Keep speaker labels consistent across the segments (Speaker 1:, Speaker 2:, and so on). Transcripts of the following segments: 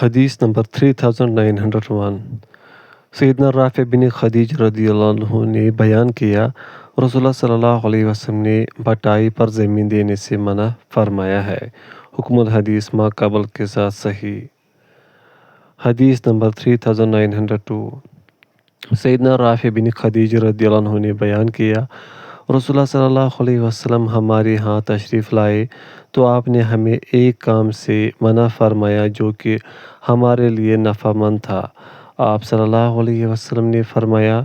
Speaker 1: حدیث نمبر 3901۔ سیدنا رافع بن خدیج رضی اللہ عنہ نے بیان کیا، رسول اللہ صلی اللہ علیہ وسلم نے بٹائی پر زمین دینے سے منع فرمایا ہے۔ حکم الحدیث ما قبل کے ساتھ صحیح۔ حدیث نمبر 3902۔ سیدنا رافع بن خدیج رضی اللہ عنہ نے بیان کیا، رسول اللہ صلی اللہ علیہ وسلم ہمارے ہاں تشریف لائے تو آپ نے ہمیں ایک کام سے منع فرمایا جو کہ ہمارے لیے نفع مند تھا۔ آپ صلی اللہ علیہ وسلم نے فرمایا،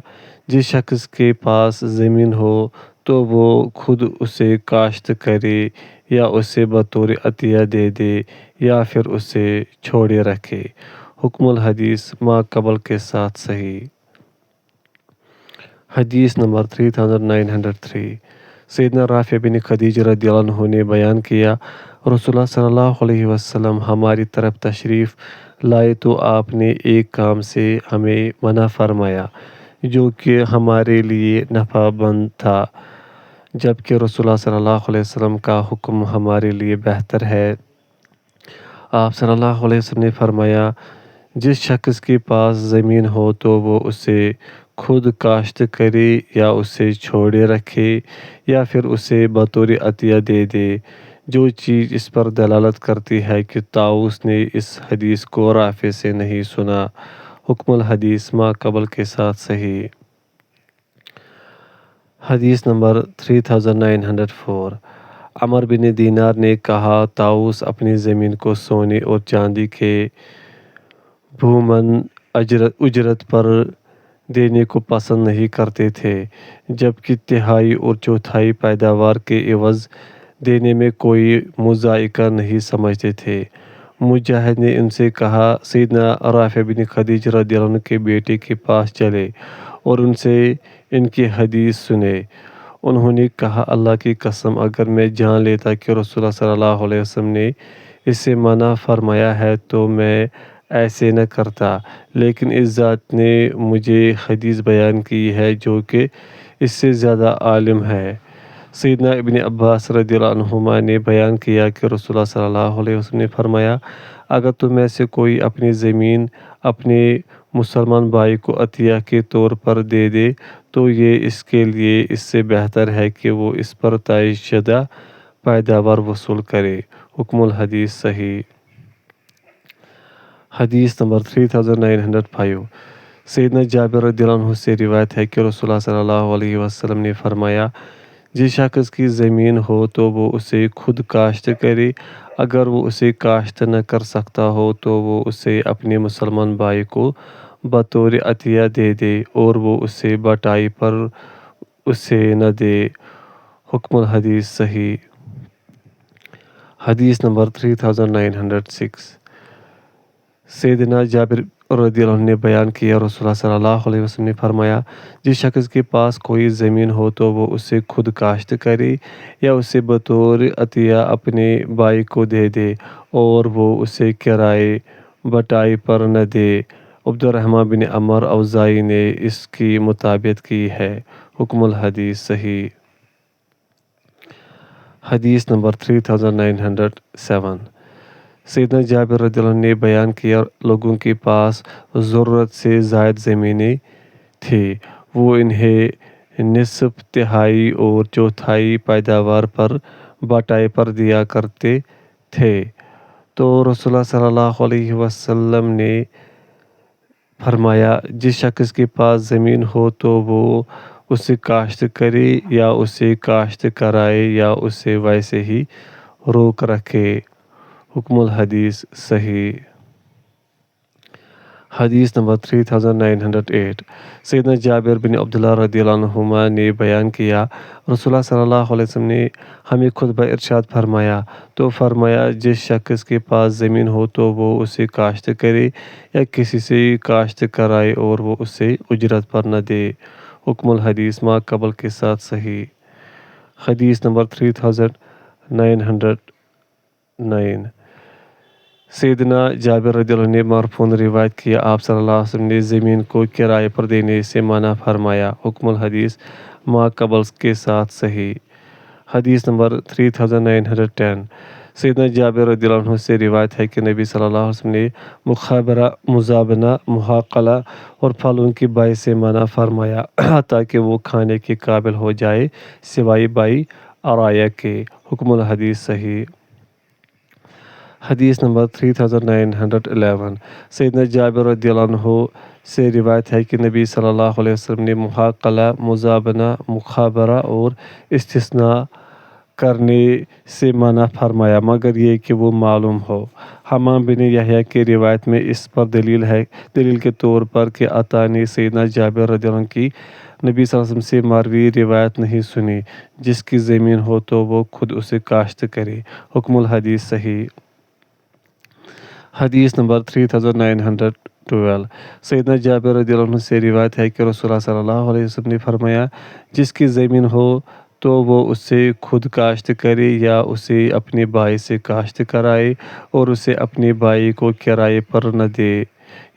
Speaker 1: جس شخص کے پاس زمین ہو تو وہ خود اسے کاشت کرے یا اسے بطور عطیہ دے دے یا پھر اسے چھوڑے رکھے۔ حکم الحدیث ما قبل کے ساتھ صحیح۔ حدیث نمبر 3903۔ سیدنا رافع بن خدیج رضی اللہ عنہ نے بیان کیا، رسول اللہ صلی اللہ علیہ وسلم ہماری طرف تشریف لائے تو آپ نے ایک کام سے ہمیں منع فرمایا جو کہ ہمارے لیے نفع مند تھا، جبکہ رسول اللہ صلی اللہ علیہ وسلم کا حکم ہمارے لیے بہتر ہے۔ آپ صلی اللہ علیہ وسلم نے فرمایا، جس شخص کے پاس زمین ہو تو وہ اسے خود کاشت کرے یا اسے چھوڑے رکھے یا پھر اسے بطور عطیہ دے دے۔ جو چیز اس پر دلالت کرتی ہے کہ طاؤس نے اس حدیث کو رافع سے نہیں سنا۔ حکم الحدیث ما قبل کے ساتھ صحیح۔ حدیث نمبر 3904۔ عمر بن دینار نے کہا، طاؤس اپنی زمین کو سونے اور چاندی کے بھومن اجرت پر دینے کو پسند نہیں کرتے تھے، جبکہ تہائی اور چوتھائی پیداوار کے عوض دینے میں کوئی مذائقہ نہیں سمجھتے تھے۔ مجاہد نے ان سے کہا، سیدنا رافع بن خدیج رضی اللہ عنہ کے بیٹے کے پاس چلے اور ان سے ان کی حدیث سنے۔ انہوں نے کہا، اللہ کی قسم اگر میں جان لیتا کہ رسول اللہ صلی اللہ علیہ وسلم نے اس سے منع فرمایا ہے تو میں ایسے نہ کرتا، لیکن اس ذات نے مجھے حدیث بیان کی ہے جو کہ اس سے زیادہ عالم ہے۔ سیدنا ابن عباس رضی اللہ عنہما نے بیان کیا کہ رسول اللہ صلی اللہ علیہ وسلم نے فرمایا، اگر تم میں سے کوئی اپنی زمین اپنے مسلمان بھائی کو عطیہ کے طور پر دے دے تو یہ اس کے لیے اس سے بہتر ہے کہ وہ اس پر طے شدہ پیداوار وصول کرے۔ حکم الحدیث صحیح۔ حدیث نمبر 3905۔ سیدنا جابر رضی اللہ عنہ سے روایت ہے کہ رسول اللہ صلی اللہ علیہ وسلم نے فرمایا، جس شخص کی زمین ہو تو وہ اسے خود کاشت کرے، اگر وہ اسے کاشت نہ کر سکتا ہو تو وہ اسے اپنے مسلمان بھائی کو بطور عطیہ دے دے اور وہ اسے بٹائی پر اسے نہ دے۔ حکم الحدیث صحیح۔ حدیث نمبر 3906۔ سیدنا جابر رضی اللہ عنہ نے بیان کیا، رسول اللہ صلی اللہ علیہ وسلم نے فرمایا، جس شخص کے پاس کوئی زمین ہو تو وہ اسے خود کاشت کرے یا اسے بطور عطیہ اپنے بھائی کو دے دے اور وہ اسے کرائے بٹائی پر نہ دے۔ عبد الرحمن بن عمر اوزائی نے اس کی مطابقت کی ہے۔ حکم الحدیث صحیح۔ حدیث نمبر 3907۔ سیدنا جابر رضی اللہ عنہ نے بیان کیا، لوگوں کے پاس ضرورت سے زائد زمینیں تھیں، وہ انہیں نصف، تہائی اور چوتھائی پیداوار پر بٹائی پر دیا کرتے تھے، تو رسول اللہ صلی اللہ علیہ وسلم نے فرمایا، جس شخص کے پاس زمین ہو تو وہ اسے کاشت کرے یا اسے کاشت کرائے یا اسے ویسے ہی روک رکھے۔ حکم الحدیث صحیح۔ حدیث نمبر 3908۔ سیدنا جابر بن عبداللہ رضی اللہ عنہما نے بیان کیا، رسول اللہ صلی اللہ علیہ وسلم نے ہمیں خطبہ ارشاد فرمایا تو فرمایا، جس شخص کے پاس زمین ہو تو وہ اسے کاشت کرے یا کسی سے کاشت کرائے اور وہ اسے اجرت پر نہ دے۔ حکم الحدیث ما قبل کے ساتھ صحیح۔ حدیث نمبر 3909۔ سیدنا جابر رضی اللہ عنہ نے مرفوعاً روایت کیا، آپ صلی اللہ علیہ وسلم نے زمین کو کرائے پر دینے سے منع فرمایا۔ حکم الحدیث ما قبل کے ساتھ صحیح۔ حدیث نمبر 3910۔ سیدنا جابر رضی اللہ عنہ سے روایت ہے کہ نبی صلی اللہ علیہ وسلم نے مخابرہ، مزابنہ، محاقلہ اور پھلوں کی بائی سے منع فرمایا تاکہ وہ کھانے کے قابل ہو جائے سوائے بائی عرایا کے۔ حکم الحدیث صحیح۔ حدیث نمبر 3911 سیدنا جابر رضی اللہ عنہ سے روایت ہے کہ نبی صلی اللہ علیہ وسلم نے محاقلہ، مزابنہ، مخابرہ اور استثناء کرنے سے منع فرمایا مگر یہ کہ وہ معلوم ہو۔ حمام بن یحییٰ کی روایت میں اس پر دلیل کے طور پر کہ عطا نے سیدنا جابر رضی اللہ عنہ کی نبی صلی اللہ علیہ وسلم سے مروی روایت نہیں سنی، جس کی زمین ہو تو وہ خود اسے کاشت کرے۔ حکم الحدیث صحیح۔ حدیث نمبر 3912 سیدنا جابر رضی اللہ عنہ سے روایت ہے کہ رسول اللہ صلی اللہ علیہ وسلم نے فرمایا، جس کی زمین ہو تو وہ اسے خود کاشت کرے یا اسے اپنے بھائی سے کاشت کرائے اور اسے اپنے بھائی کو کرائے پر نہ دے۔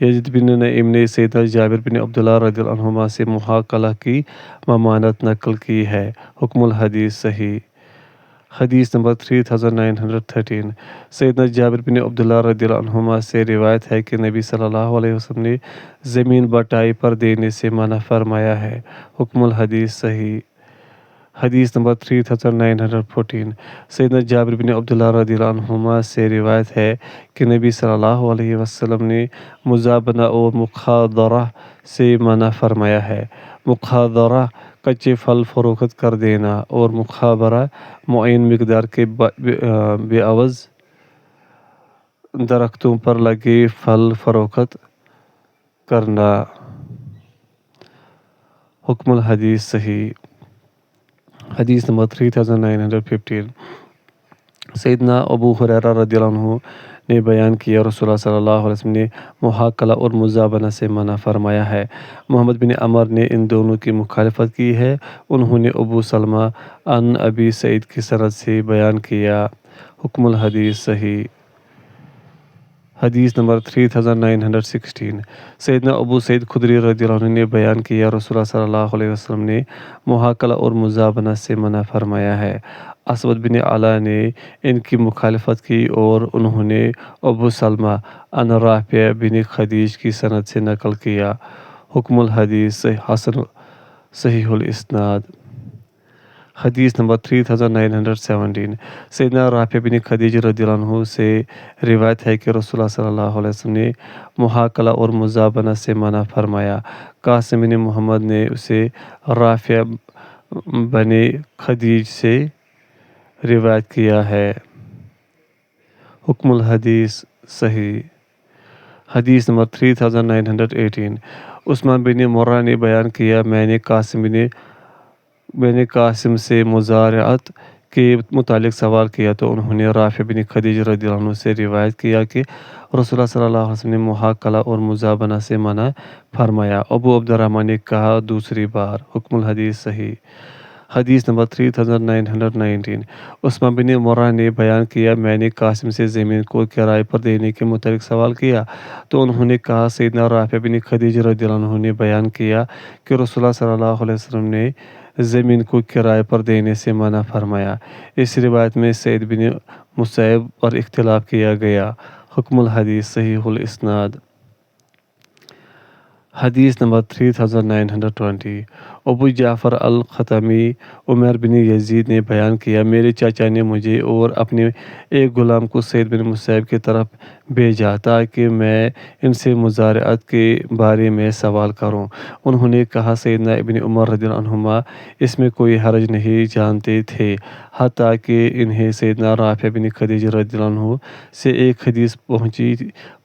Speaker 1: یزید بن نعیم نے سیدنا جابر بن عبداللہ رضی اللہ عنہما سے محاقلہ کی ممانعت نقل کی ہے۔ حکم الحدیث صحیح۔ حدیث نمبر 3913 سیدنا جابر بن عبداللہ رضی اللہ عنہما سے روایت ہے کہ نبی صلی اللہ علیہ وسلم نے زمین بٹائی پر دینے سے منع فرمایا ہے۔ حکم الحدیث صحیح۔ حدیث نمبر 3914 سیدنا جابر بن عبداللہ رضی اللہ عنہما سے روایت ہے کہ نبی صلی اللہ علیہ وسلم نے مزابنہ اور مخاضرہ سے منع فرمایا ہے۔ مخاضرہ کچے پھل فروخت کر دینا اور مخابرہ معین مقدار کے بے عوض درختوں پر لگے پھل فروخت کرنا۔ حکم الحدیث صحیح۔ حدیث نمبر 3915 سیدنا ابو ہریرہ رضی اللہ عنہ نے بیان کیا رسول اللہ صلی اللہ علیہ وسلم نے محاقلہ اور مزابنہ سے منع فرمایا ہے۔ محمد بن عمر نے ان دونوں کی مخالفت کی ہے۔ انہوں نے ابو سلمہ عن ابی سعید کی سند سے بیان کیا۔ حکم الحدیث صحیح۔ حدیث نمبر 3916 سیدنا ابو سعید خدری رضی اللہ عنہ نے بیان کیا رسول اللہ صلی اللہ علیہ وسلم نے محاقلہ اور مزابنہ سے منع فرمایا ہے۔ اسود بن علا نے ان کی مخالفت کی اور انہوں نے ابو سلمہ عن رافع بن خدیج کی سند سے نقل کیا۔ حکم الحدیث حسن صحیح الاسناد۔ حدیث نمبر 3917 سیدنا رافع بن خدیج رضی اللہ عنہ سے روایت ہے کہ رسول اللہ صلی اللہ علیہ وسلم نے محاقلہ اور مزابنہ سے منع فرمایا۔ قاسم بن محمد نے اسے رافع بن خدیج سے روایت کیا ہے۔ حکم الحدیث صحیح۔ حدیث نمبر 3918 عثمان بن مرہ نے بیان کیا، میں نے قاسم سے مزارعت کے متعلق سوال کیا تو انہوں نے رافع بن خدیج رضی اللہ عنہ سے روایت کیا کہ رسول اللہ صلی اللہ علیہ وسلم نے محاقلہ اور مزابنہ سے منع فرمایا۔ ابو عبد الرحمن نے کہا دوسری بار۔ حکم الحدیث صحیح۔ حدیث نمبر 3919 عثمان بن مرہ نے بیان کیا، میں نے قاسم سے زمین کو کرائے پر دینے کے متعلق سوال کیا تو انہوں نے کہا سیدنا رافع بن خدیج رضی اللہ عنہ نے بیان کیا کہ رسول اللہ صلی اللہ علیہ وسلم نے زمین کو کرائے پر دینے سے منع فرمایا۔ اس روایت میں سعید بن مسیب پر اختلاف کیا گیا۔ حکم الحدیث صحیح الاسناد۔ حدیث نمبر 3920 ابو جعفر الختمی عمر بن یزید نے بیان کیا، میرے چاچا نے مجھے اور اپنے ایک غلام کو سعید بن مسیب کی طرف بھیجا تاکہ میں ان سے مزارعت کے بارے میں سوال کروں۔ انہوں نے کہا سیدنا ابن عمر رضی اللہ عنہما اس میں کوئی حرج نہیں جانتے تھے حتیٰ کہ انہیں سیدنا رافع بن خدیج رضی اللہ عنہ سے ایک حدیث پہنچی،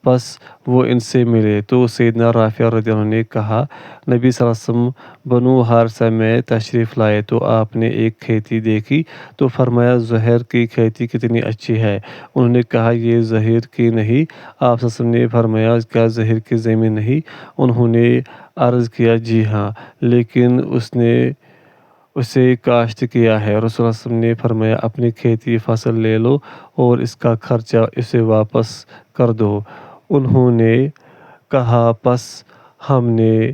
Speaker 1: پس وہ ان سے ملے تو سیدنا رافع رضی اللہ عنہ نے کہا نبی صلی اللہ علیہ وسلم بنو حارثہ میں تشریف لائے تو آپ نے ایک کھیتی دیکھی تو فرمایا زہر کی کھیتی کتنی اچھی ہے۔ انہوں نے کہا یہ زہر کی نہیں؟ آپ صلی اللہ علیہ وسلم نے فرمایا کیا زہر کی زمین نہیں؟ انہوں نے عرض کیا جی ہاں، لیکن اس نے اسے کاشت کیا ہے۔ رسول اللہ صلی اللہ علیہ وسلم نے فرمایا اپنی کھیتی فصل لے لو اور اس کا خرچہ اسے واپس کر دو۔ انہوں نے کہا پس ہم نے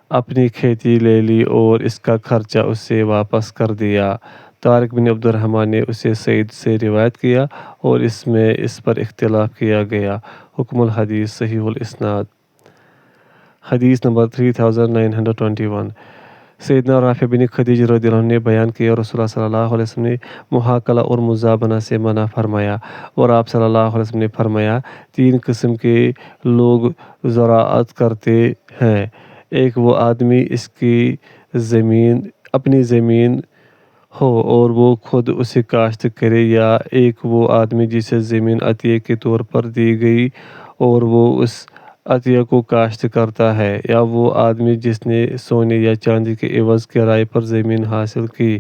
Speaker 1: اپنی کھیتی لے لی اور اس کا خرچہ اسے واپس کر دیا۔ طارق بن عبد الرحمن نے اسے سعید سے روایت کیا اور اس پر اختلاف کیا گیا۔ حکم الحدیث صحیح الاسناد۔ حدیث نمبر 3921۔ سیدنا رافع بن خدیج رضی اللہ عنہ نے بیان کیا، رسول اللہ صلی اللہ علیہ وسلم نے محاکلہ اور مزابنہ سے منع فرمایا، اور آپ صلی اللہ علیہ وسلم نے فرمایا، 3 قسم کے لوگ زراعت کرتے ہیں، ایک وہ آدمی اس کی اپنی زمین ہو اور وہ خود اسے کاشت کرے، یا ایک وہ آدمی جسے زمین عطیہ کے طور پر دی گئی اور وہ اس عطیہ کو کاشت کرتا ہے، یا وہ آدمی جس نے سونے یا چاندی کے عوض کرائے پر زمین حاصل کی۔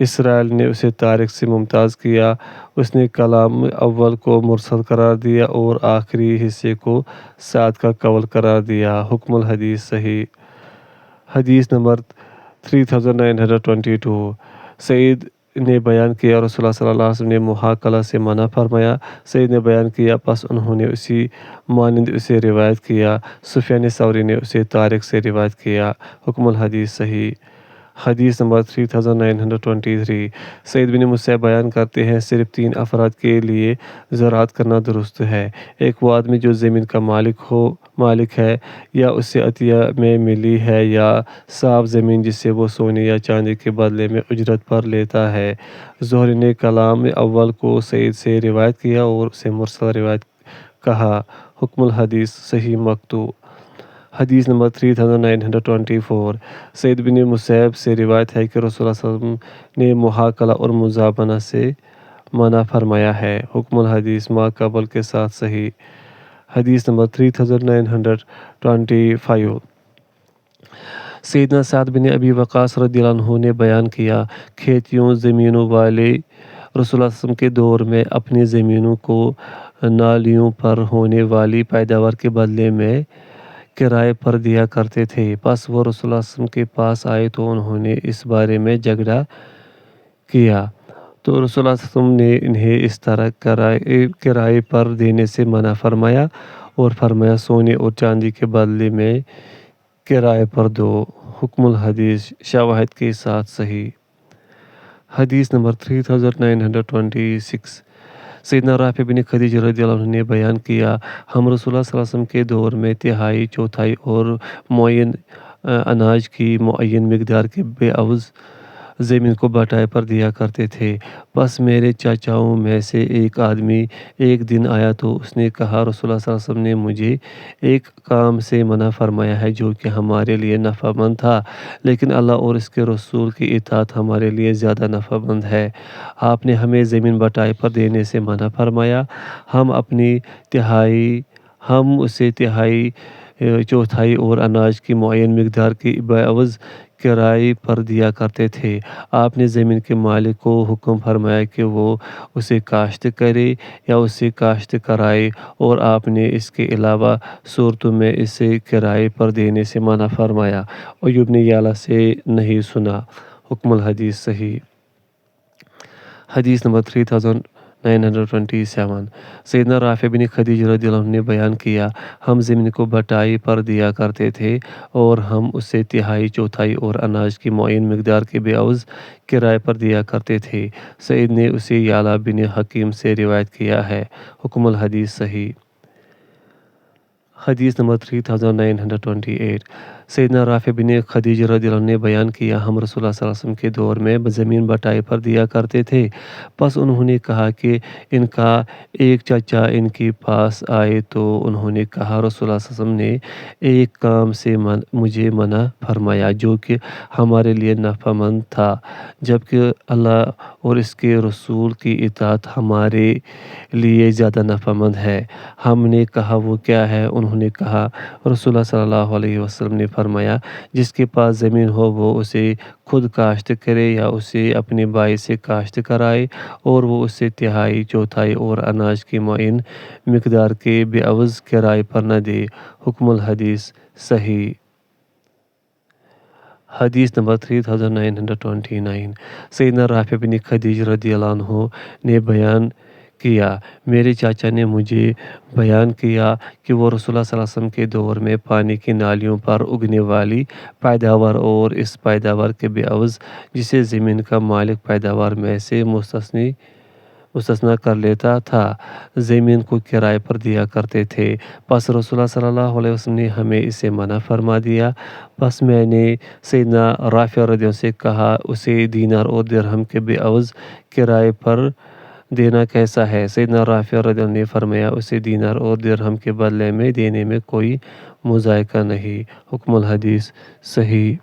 Speaker 1: اسرائیل نے اسے طارق سے ممتاز کیا، اس نے کلام اول کو مرسل قرار دیا اور آخری حصے کو سعد کا قول قرار دیا۔ حکم الحدیث صحیح۔ حدیث نمبر 3922۔ سعید نے بیان کیا، رسول اللہ صلی اللہ علیہ وسلم نے محاکلہ سے منع فرمایا۔ سعید نے بیان کیا، پس انہوں نے اسی مانند اسے روایت کیا۔ سفیان ثوری نے اسے طارق سے روایت کیا۔ حکم الحدیث صحیح۔ حدیث نمبر 3923۔ سعید بن مسیب بیان کرتے ہیں، صرف 3 افراد کے لیے زراعت کرنا درست ہے، ایک وہ آدمی جو زمین کا مالک ہے یا اسے عطیہ میں ملی ہے، یا صاحب زمین جسے وہ سونے یا چاندی کے بدلے میں اجرت پر لیتا ہے۔ زہری نے کلام اول کو سعید سے روایت کیا اور اسے مرسل روایت کہا۔ حکم الحدیث صحیح مقطوع۔ حدیث نمبر 3924۔ سعید بن مسیب سے روایت ہے کہ رسول اللہ صلی اللہ علیہ وسلم نے محاکلہ اور مزابنہ سے منع فرمایا ہے۔ حکم الحدیث ما قبل کے ساتھ صحیح۔ حدیث نمبر 3925۔ سیدنا سعد بن ابی وقاص رضی اللہ عنہ نے بیان کیا، کھیتیوں زمینوں والے رسول اللہ صلی اللہ علیہ وسلم کے دور میں اپنی زمینوں کو نالیوں پر ہونے والی پیداوار کے بدلے میں کرائے پر دیا کرتے تھے۔ پس وہ رسول اللہ صلی اللہ علیہ وسلم کے پاس آئے تو انہوں نے اس بارے میں جھگڑا کیا، تو رسول اللہ صلی اللہ علیہ وسلم نے انہیں اس طرح کرائے پر دینے سے منع فرمایا اور فرمایا، سونے اور چاندی کے بدلے میں کرائے پر دو۔ حکم الحدیث شواہد کے ساتھ صحیح۔ حدیث نمبر 3926۔ سیدنا رافع بن خدیج رضی اللہ عنہ نے بیان کیا، ہم رسول اللہ صلی اللہ علیہ وسلم کے دور میں تہائی، چوتھائی اور معین اناج کی معین مقدار کے بعوض زمین کو بٹائے پر دیا کرتے تھے۔ بس میرے چاچاؤں میں سے ایک آدمی ایک دن آیا تو اس نے کہا، رسول اللہ صلی اللہ علیہ وسلم نے مجھے ایک کام سے منع فرمایا ہے جو کہ ہمارے لیے نفع مند تھا، لیکن اللہ اور اس کے رسول کی اطاعت ہمارے لیے زیادہ نفع مند ہے۔ آپ نے ہمیں زمین بٹائے پر دینے سے منع فرمایا، ہم اسے تہائی، چوتھائی اور اناج کی معین مقدار کے بعوض کرائے پر دیا کرتے تھے۔ آپ نے زمین کے مالک کو حکم فرمایا کہ وہ اسے کاشت کرے یا اسے کاشت کرائے، اور آپ نے اس کے علاوہ صورتوں میں اسے کرائے پر دینے سے منع فرمایا۔ ایوب نے یعلا سے نہیں سنا۔ حکم الحدیث صحیح۔ حدیث نمبر 3927۔ سیدنا رافع بن خدیج رضی اللہ عنہ نے بیان کیا، ہم زمین کو بٹائی پر دیا کرتے تھے اور ہم اسے تہائی، چوتھائی اور اناج کی معین مقدار کے بعوض کرائے پر دیا کرتے تھے۔ سعید نے اسے یعلا بن حکیم سے روایت کیا ہے۔ حکم الحدیث صحیح۔ حدیث نمبر 3928۔ سیدنا رافع بن خدیج رضی اللہ عنہ نے بیان کیا، ہم رسول اللہ صلی اللہ علیہ وسلم کے دور میں زمین بٹائی پر دیا کرتے تھے۔ پس انہوں نے کہا کہ ان کا ایک چچا ان کے پاس آئے تو انہوں نے کہا، رسول اللہ صلی اللہ علیہ وسلم نے ایک کام سے مجھے منع فرمایا جو کہ ہمارے لیے نفع مند تھا، جبکہ اللہ اور اس کے رسول کی اطاعت ہمارے لیے زیادہ نفع مند ہے۔ ہم نے کہا، وہ کیا ہے؟ انہوں نے کہا، رسول اللہ صلی اللہ علیہ وسلم نے فرمایا، جس کے پاس زمین ہو وہ اسے خود کاشت کرے یا اسے اپنے بھائی سے کاشت کرائے، اور وہ اسے تہائی، چوتھائی اور اناج کی معین مقدار کے بعوض کرائے پر نہ دے۔ حکم الحدیث صحیح۔ حدیث نمبر 3929۔ سیدنا رافع بن خدیج رضی اللہ عنہ نے بیان کیا۔ میرے چاچا نے مجھے بیان کیا کہ وہ رسول اللہ صلی اللہ علیہ وسلم کے دور میں پانی کی نالیوں پر اگنے والی پیداوار اور اس پیداوار کے بعوض جسے زمین کا مالک پیداوار میں سے مستثنی کر لیتا تھا، زمین کو کرائے پر دیا کرتے تھے۔ پس رسول اللہ صلی اللہ علیہ وسلم نے ہمیں اسے منع فرما دیا۔ پس میں نے سیدنا رافع رضی اللہ عنہ سے کہا، اسے دینار اور درہم کے بعوض کرائے پر دینا کیسا ہے؟ سیدنا رافع رضی اللہ عنہ نے فرمایا، اسے دینار اور درہم کے بدلے میں دینے میں کوئی مضائقہ نہیں۔ حکم الحدیث صحیح۔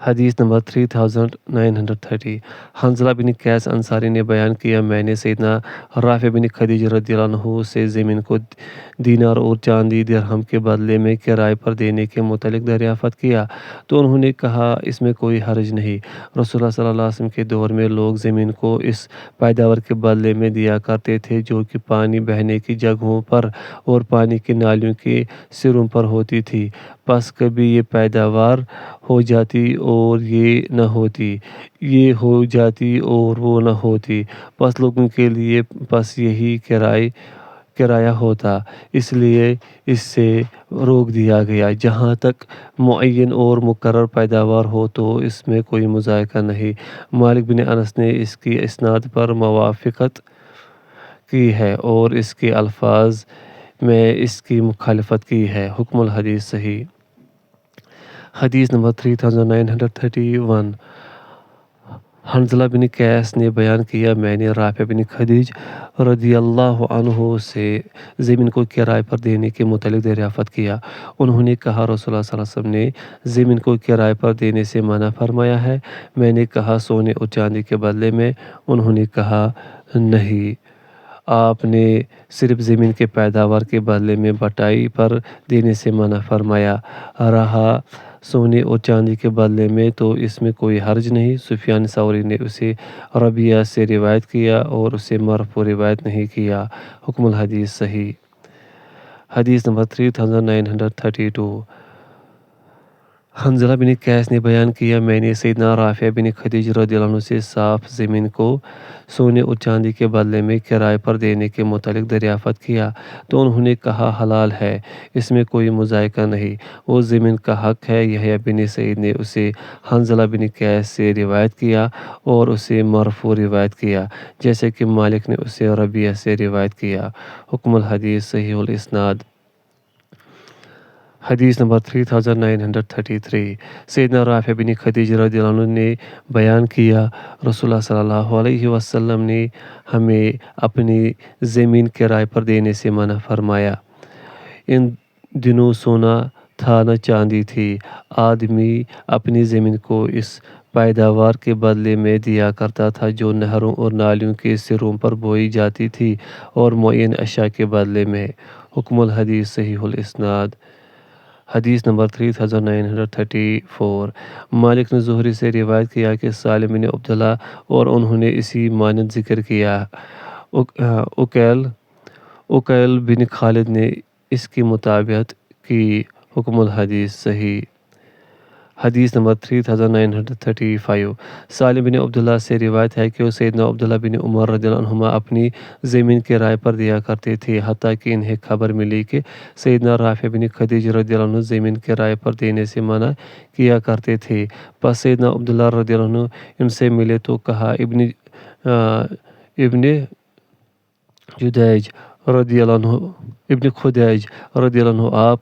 Speaker 1: حدیث نمبر 3930۔ حنظلہ بن قیس انصاری نے بیان کیا، میں نے سیدنا رافع بن خدیج رضی اللہ عنہ سے زمین کو دینار اور چاندی درہم کے بدلے میں کرائے پر دینے کے متعلق دریافت کیا تو انہوں نے کہا، اس میں کوئی حرج نہیں۔ رسول اللہ صلی اللہ علیہ وسلم کے دور میں لوگ زمین کو اس پیداوار کے بدلے میں دیا کرتے تھے جو کہ پانی بہنے کی جگہوں پر اور پانی کی نالیوں کے سروں پر ہوتی تھی۔ پس کبھی یہ پیداوار ہو جاتی اور یہ نہ ہوتی، یہ ہو جاتی اور وہ نہ ہوتی، پس لوگوں کے لیے پس یہی کرایہ ہوتا، اس لیے اس سے روک دیا گیا۔ جہاں تک معین اور مقرر پیداوار ہو تو اس میں کوئی مضائقہ نہیں۔ مالک بن انس نے اس کی اسناد پر موافقت کی ہے اور اس کے الفاظ میں اس کی مخالفت کی ہے۔ حکم الحدیث صحیح۔ حدیث نمبر 3931۔ حنظلہ بن قیس نے بیان کیا، میں نے رافع بن خدیج رضی اللہ عنہ سے زمین کو کرائے پر دینے کے متعلق دریافت کیا۔ انہوں نے کہا، رسول اللہ صلی اللہ علیہ وسلم نے زمین کو کرائے پر دینے سے منع فرمایا ہے۔ میں نے کہا، سونے اور چاندی کے بدلے میں؟ انہوں نے کہا، نہیں، آپ نے صرف زمین کے پیداوار کے بدلے میں بٹائی پر دینے سے منع فرمایا۔ رہا سونے اور چاندی کے بدلے میں تو اس میں کوئی حرج نہیں۔ سفیان ثوری نے اسے ربیعہ سے روایت کیا اور اسے مرفوع روایت نہیں کیا۔ حکم الحدیث صحیح۔ حدیث نمبر 3932۔ حنظلہ بن قیس نے بیان کیا، میں نے سیدنا رافع بن خدیج رضی اللہ عنہ سے صاف زمین کو سونے اور چاندی کے بدلے میں کرائے پر دینے کے متعلق دریافت کیا تو انہوں نے کہا، حلال ہے، اس میں کوئی مضائقہ نہیں، وہ زمین کا حق ہے۔ یحییٰ بن سعید نے اسے حنظلہ بن قیس سے روایت کیا اور اسے مرفوع روایت کیا، جیسے کہ مالک نے اسے ربیعہ سے روایت کیا۔ حکم الحدیث صحیح الاسناد۔ حدیث نمبر 3933۔ سیدنا رافع بن خدیج رضی اللہ عنہ نے بیان کیا، رسول اللہ صلی اللہ علیہ وسلم نے ہمیں اپنی زمین کرائے پر دینے سے منع فرمایا۔ ان دنوں سونا تھا نہ چاندی تھی۔ آدمی اپنی زمین کو اس پیداوار کے بدلے میں دیا کرتا تھا جو نہروں اور نالیوں کے سروں پر بوئی جاتی تھی اور معین اشیاء کے بدلے میں۔ حکم الحدیث صحیح الاسناد۔ حدیث نمبر 3934۔ مالک نے زہری سے روایت کیا کہ سالم بن عبداللہ اور انہوں نے اسی مانند ذکر کیا۔ عقیل بن خالد نے اس کی مطابقت کی۔ حکم الحدیث صحیح۔ حدیث نمبر 3935۔ سالم بن عبداللہ سے روایت ہے کہ سیدنا عبداللہ بن عمر رضی اللہ عنہما اپنی زمین کرائے پر دیا کرتے تھے، حتیٰ کہ انہیں خبر ملی کہ سیدنا رافع بن خدیج رضی اللہ عنہ زمین کرائے پر دینے سے منع کیا کرتے تھے۔ پس سیدنا عبداللہ رضی اللہ عنہ ان سے ملے تو کہا، ابن خدیج رضی اللہ عنہ، آپ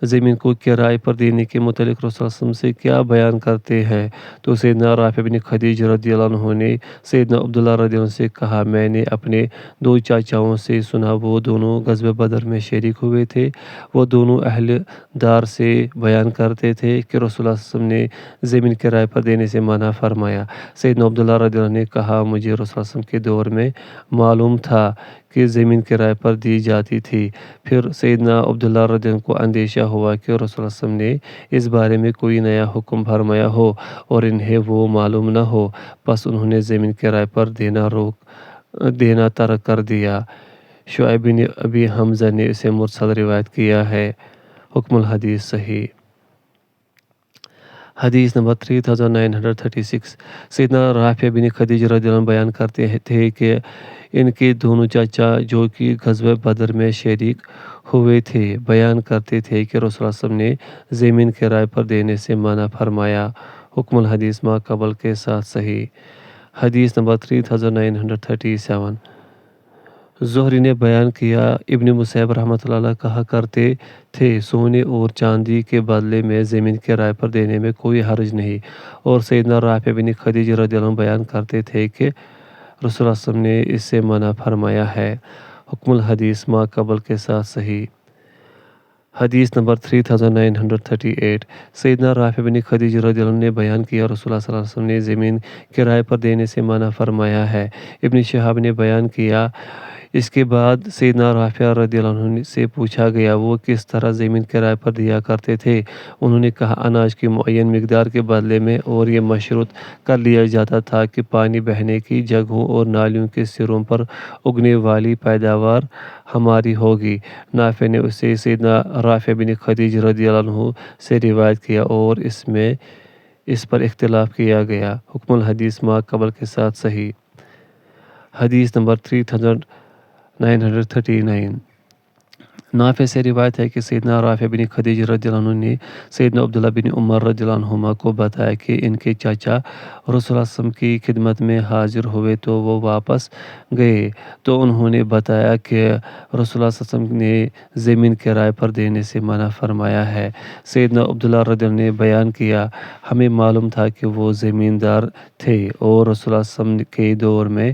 Speaker 1: زمین کو کرائے پر دینے کے متعلق رسول اللہ صلی اللہ علیہ وسلم سے کیا بیان کرتے ہیں؟ تو سیدنا رافع بن خدیج رضی اللہ عنہ نے سیدنا عبداللہ رضی اللہ عنہ سے کہا، میں نے اپنے دو چاچاؤں سے سنا، وہ دونوں غزوہ بدر میں شریک ہوئے تھے، وہ دونوں اہل دار سے بیان کرتے تھے کہ رسول اللہ صلی اللہ علیہ وسلم نے زمین کرائے پر دینے سے منع فرمایا۔ سیدنا عبداللہ رضی اللہ عنہ نے کہا، مجھے رسول اللہ صلی اللہ علیہ وسلم کے دور میں معلوم تھا کہ زمین کرائے پر دی جاتی تھی۔ پھر سیدنا عبداللہ رضی اللہ عنہ کو اندیشہ ہوا کہ رسول اللہ صلی اللہ علیہ وسلم نے اس بارے میں کوئی نیا حکم فرمایا ہو اور انہیں وہ معلوم نہ ہو، پس انہوں نے زمین کرائے پر دینا ترک کر دیا۔ شعیب بن ابی حمزہ نے اسے مرسل روایت کیا ہے۔ حکم الحدیث صحیح۔ حدیث نمبر 3936 سیدنا رافع بن خدیج رضی اللہ عنہ بیان کرتے تھے کہ ان کے دونوں چاچا جو کہ غزوہ بدر میں شریک ہوئے تھے بیان کرتے تھے کہ رسول اللہ صلی اللہ علیہ وسلم نے زمین کرائے پر دینے سے منع فرمایا۔ حکم الحدیث ما قبل کے ساتھ صحیح۔ حدیث نمبر 3937 زہری نے بیان کیا ابن مسیب رحمۃ اللہ علیہ کہا کرتے تھے سونے اور چاندی کے بدلے میں زمین کرائے پر دینے میں کوئی حرج نہیں، اور سیدنا رافع بن خدیج رضی اللہ عنہ بیان کرتے تھے کہ رسول اللہ صلی اللہ علیہ وسلم نے اس سے منع فرمایا ہے۔ حکم الحدیث ما قبل کے ساتھ صحیح۔ حدیث نمبر 3938 سیدنا رافع بن خدیج رضی اللہ عنہ نے بیان کیا رسول اللہ صلی اللہ علیہ وسلم نے زمین کرائے پر دینے سے منع فرمایا ہے۔ ابن شہاب نے بیان کیا اس کے بعد سیدنا رافع رضی اللہ عنہ سے پوچھا گیا وہ کس طرح زمین کرائے پر دیا کرتے تھے؟ انہوں نے کہا اناج کی معین مقدار کے بدلے میں، اور یہ مشروط کر لیا جاتا تھا کہ پانی بہنے کی جگہوں اور نالیوں کے سروں پر اگنے والی پیداوار ہماری ہوگی۔ نافع نے اسے سیدنا رافع بن خدیج رضی اللہ عنہ سے روایت کیا اور اس پر اختلاف کیا گیا۔ حکم الحدیث ما قبل کے ساتھ صحیح۔ حدیث نمبر 3939 نافع سے روایت ہے کہ سیدنا رافع بن خدیج رضی اللہ عنہ نے سیدنا عبداللہ بن عمر رضی اللہ عنہما کو بتایا کہ ان کے چاچا رسول اللہ صلی اللہ علیہ وسلم کی خدمت میں حاضر ہوئے تو وہ واپس گئے تو انہوں نے بتایا کہ رسول اللہ صلی اللہ علیہ وسلم نے زمین کرائے پر دینے سے منع فرمایا ہے۔ سیدنا عبداللہ رضی اللہ عنہ نے بیان کیا ہمیں معلوم تھا کہ وہ زمیندار تھے اور رسول اللہ صلی اللہ علیہ وسلم کے دور میں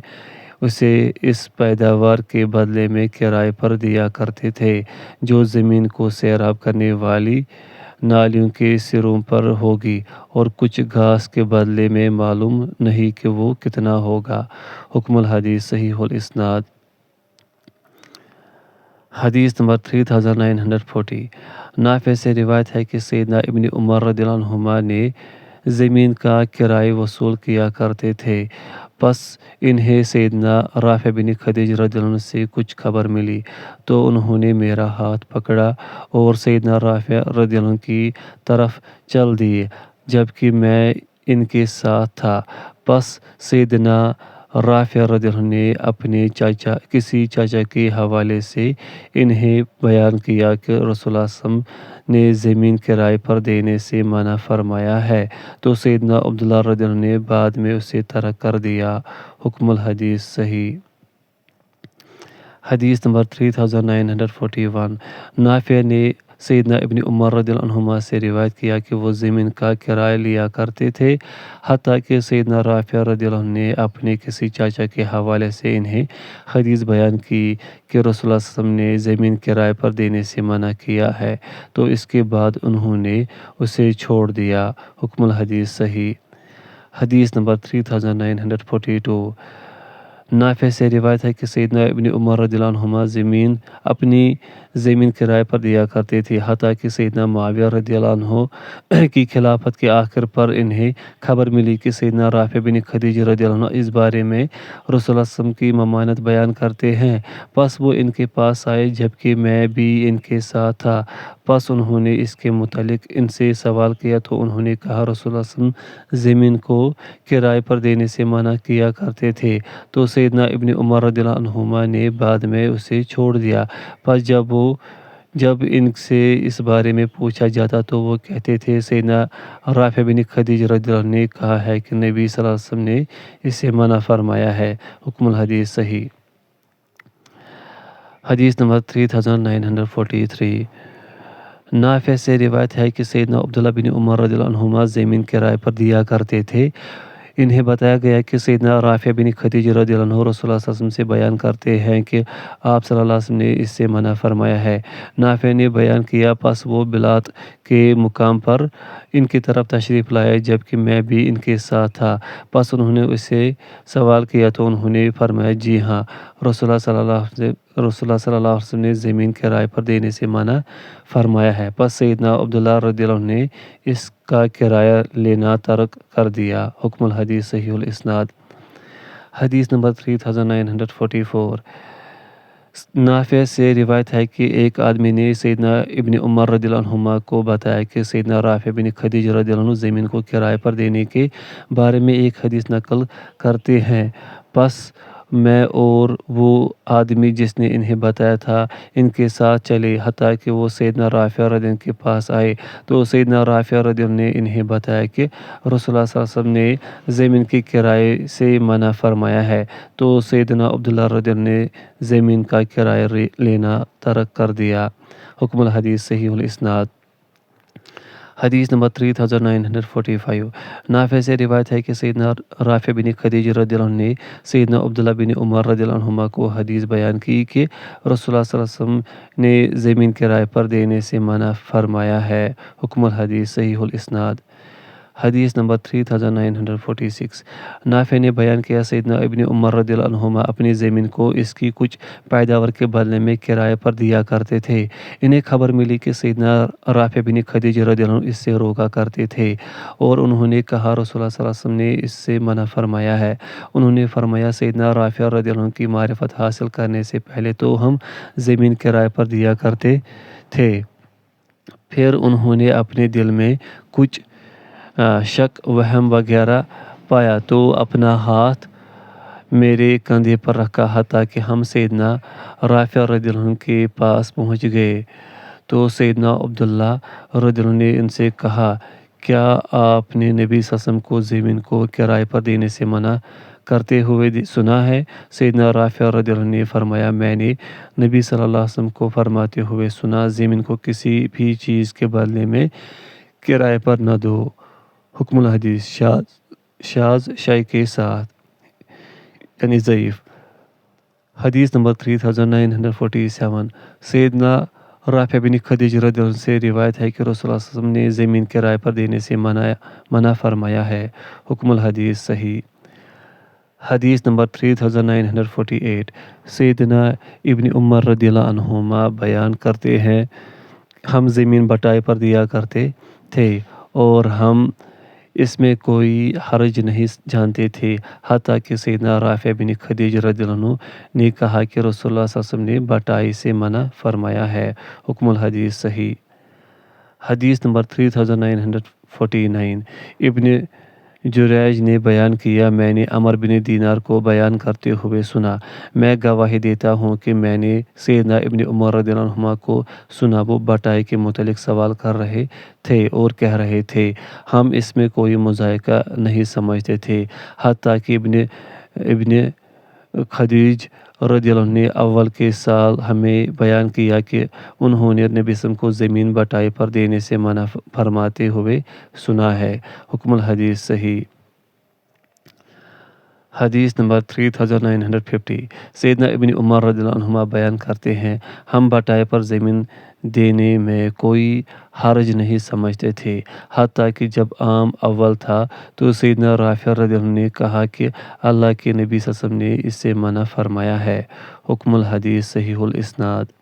Speaker 1: اسے اس پیداوار کے بدلے میں کرائے پر دیا کرتے تھے جو زمین کو سیراب کرنے والی نالیوں کے سروں پر ہوگی، اور کچھ گھاس کے بدلے میں معلوم نہیں کہ وہ کتنا ہوگا۔ حکم الحدیث صحیح الاسناد۔ حدیث نمبر 3940 نافع سے روایت ہے کہ سیدنا ابن عمر رضی اللہ عنہما نے زمین کا کرایہ وصول کیا کرتے تھے، پس انہیں سیدنا رافع بن خدیج رضی اللہ عنہ سے کچھ خبر ملی تو انہوں نے میرا ہاتھ پکڑا اور سیدنا رافع رضی اللہ عنہ کی طرف چل دیے جبکہ میں ان کے ساتھ تھا۔ پس سیدنا رافع رضی اللہ عنہ نے اپنے کسی چاچا کے حوالے سے انہیں بیان کیا کہ رسول اللہ صلی اللہ علیہ وسلم نے زمین کرائے پر دینے سے منع فرمایا ہے، تو سیدنا عبداللہ رضی اللہ عنہ نے بعد میں اسے ترک کر دیا۔ حکم الحدیث صحیح۔ حدیث نمبر 3941 نافع نے سیدنا ابن عمر رضی اللہ عنہما سے روایت کیا کہ وہ زمین کا کرایہ لیا کرتے تھے، حتیٰ کہ سیدنا رافع رضی اللہ عنہ نے اپنے کسی چاچا کے حوالے سے انہیں حدیث بیان کی کہ رسول اللہ صلی اللہ علیہ وسلم نے زمین کرائے پر دینے سے منع کیا ہے، تو اس کے بعد انہوں نے اسے چھوڑ دیا۔ حکم الحدیث صحیح۔ حدیث نمبر 3942 نافع سے روایت ہے کہ سیدنا ابن عمر رضی اللہ عنہما اپنی زمین کرائے پر دیا کرتے تھے، حتیٰ کہ سیدنا معاویہ رضی اللہ عنہ کی خلافت کے آخر پر انہیں خبر ملی کہ سیدنا رافع بن خدیج رضی اللہ عنہ اس بارے میں رسول اللہ صلی اللہ علیہ وسلم کی ممانعت بیان کرتے ہیں۔ پس وہ ان کے پاس آئے جبکہ میں بھی ان کے ساتھ تھا، پس انہوں نے اس کے متعلق ان سے سوال کیا تو انہوں نے کہا رسول اللہ صلی اللہ علیہ وسلم زمین کو کرائے پر دینے سے منع کیا کرتے تھے، تو سیدنا ابن عمر رضی اللہ عنہما نے بعد میں اسے چھوڑ دیا۔ پس جب ان سے اس بارے میں پوچھا جاتا تو وہ کہتے تھے سیدنا رافع بن خدیج رضی اللہ عنہ نے کہا ہے کہ نبی صلی اللہ علیہ وسلم نے اسے منع فرمایا ہے۔ حکم الحدیث صحیح۔ حدیث نمبر 3943 نافع سے روایت ہے کہ سیدنا عبداللہ بن عمر رضی اللہ عنہما زمین کرائے پر دیا کرتے تھے۔ انہیں بتایا گیا کہ سیدنا رافع بن خدیج رضی اللہ عنہ رسول اللہ صلی اللہ علیہ وسلم سے بیان کرتے ہیں کہ آپ صلی اللہ علیہ وسلم نے اس سے منع فرمایا ہے۔ نافع نے بیان کیا پس وہ بلاد کے مقام پر ان کی طرف تشریف لائے جبکہ میں بھی ان کے ساتھ تھا، پس انہوں نے اس سے سوال کیا تو انہوں نے فرمایا جی ہاں، رسول اللہ صلی اللہ علیہ وسلم نے زمین کرائے پر دینے سے منع فرمایا ہے۔ پس سیدنا عبداللہ رضی اللہ عنہ نے اس کا کرایہ لینا ترک کر دیا۔ حکم الحدیث صحیح الاسناد۔ حدیث نمبر 3944 نافع سے روایت ہے کہ ایک آدمی نے سیدنا ابن عمر رضی اللہ عنہما کو بتایا کہ سیدنا رافع بن خدیج رضی اللہ عنہ زمین کو کرائے پر دینے کے بارے میں ایک حدیث نقل کرتے ہیں۔ پس میں اور وہ آدمی جس نے انہیں بتایا تھا ان کے ساتھ چلے، حتیٰ کہ وہ سیدنا رافع رضی اللہ عنہ کے پاس آئے تو سیدنا رافع رضی اللہ عنہ نے انہیں بتایا کہ رسول اللہ صلی اللہ علیہ وسلم نے زمین کے کرائے سے منع فرمایا ہے۔ تو سیدنا عبداللہ رضی اللہ عنہ نے زمین کا کرایہ لینا ترک کر دیا۔ حکم الحدیث صحیح الاسناد۔ حدیث نمبر 3945۔ نافع سے روایت ہے کہ سیدنا رافع بن خدیج رضی اللہ عنہ نے سیدنا عبداللہ بن عمر رضی اللہ عنہما کو حدیث بیان کی کہ رسول اللہ صلی اللہ علیہ وسلم نے زمین کرائے پر دینے سے منع فرمایا ہے۔ حکم الحدیث صحیح الاسناد۔ حدیث نمبر 3946۔ نافع نے بیان کیا سیدنا ابن عمر رضی اللہ عنہما اپنی زمین کو اس کی کچھ پیداوار کے بدلے میں کرائے پر دیا کرتے تھے۔ انہیں خبر ملی کہ سیدنا رافع بن خدیج رضی اللہ عنہ اس سے روکا کرتے تھے اور انہوں نے کہا رسول اللہ صلی اللہ علیہ وسلم نے اس سے منع فرمایا ہے۔ انہوں نے فرمایا سیدنا رافع رضی اللہ عنہ کی معرفت حاصل کرنے سے پہلے تو ہم زمین کرائے پر دیا کرتے تھے، پھر انہوں نے اپنے دل میں کچھ شک وہم وغیرہ پایا تو اپنا ہاتھ میرے کندھے پر رکھا، حتیٰ کہ ہم سیدنا رافع رضی اللہ عنہ کے پاس پہنچ گئے تو سیدنا عبداللہ رضی اللہ عنہ نے ان سے کہا کیا آپ نے نبی صلی اللہ علیہ وسلم کو زمین کو کرائے پر دینے سے منع کرتے ہوئے سنا ہے؟ سیدنا رافع رضی اللہ عنہ نے فرمایا میں نے نبی صلی اللہ علیہ وسلم کو فرماتے ہوئے سنا زمین کو کسی بھی چیز کے بدلے میں کرائے پر نہ دو۔ حکم الحدیث شاذ شے کے ساتھ یعنی ضعیف۔ حدیث نمبر 3947۔ سیدنا رافع بن خدیج رضی اللہ عنہ سے روایت ہے کہ رسول اللہ صلی اللہ علیہ وسلم نے زمین کرائے پر دینے سے منع فرمایا ہے۔ حکم الحدیث صحیح۔ حدیث نمبر 3948۔ سیدنا ابن عمر رضی اللہ عنہما بیان کرتے ہیں ہم زمین بٹائی پر دیا کرتے تھے اور ہم اس میں کوئی حرج نہیں جانتے تھے، حتیٰ کہ سیدنا رافع بن خدیج رضی اللہ عنہ نے کہا کہ رسول اللہ صلی اللہ علیہ وسلم نے بٹائی سے منع فرمایا ہے۔ حکم الحدیث صحیح۔ حدیث نمبر 3949۔ ابن جریج نے بیان کیا میں نے عمر بن دینار کو بیان کرتے ہوئے سنا، میں گواہی دیتا ہوں کہ میں نے سیدنا ابن عمر رضی اللہ عنہما کو سنا وہ بٹائی کے متعلق سوال کر رہے تھے اور کہہ رہے تھے ہم اس میں کوئی مذائقہ نہیں سمجھتے تھے، حتیٰ کہ ابن خدیج رضی اللہ عنہ نے اول کے سال ہمیں بیان کیا کہ انہوں نے نبی صلی اللہ علیہ وسلم کو زمین بٹائی پر دینے سے منع فرماتے ہوئے سنا ہے۔ حکم الحدیث صحیح۔ حدیث نمبر 3950۔ سیدنا ابن عمر رضی اللہ عنہما بیان کرتے ہیں ہم بٹائی پر زمین دینے میں کوئی حرج نہیں سمجھتے تھے، حتیٰ کہ جب عام اول تھا تو سیدنا رافع رضی اللہ عنہ نے کہا کہ اللہ کے نبی صلی اللہ علیہ وسلم نے اس سے منع فرمایا ہے۔ حکم الحدیث صحیح الاسناد۔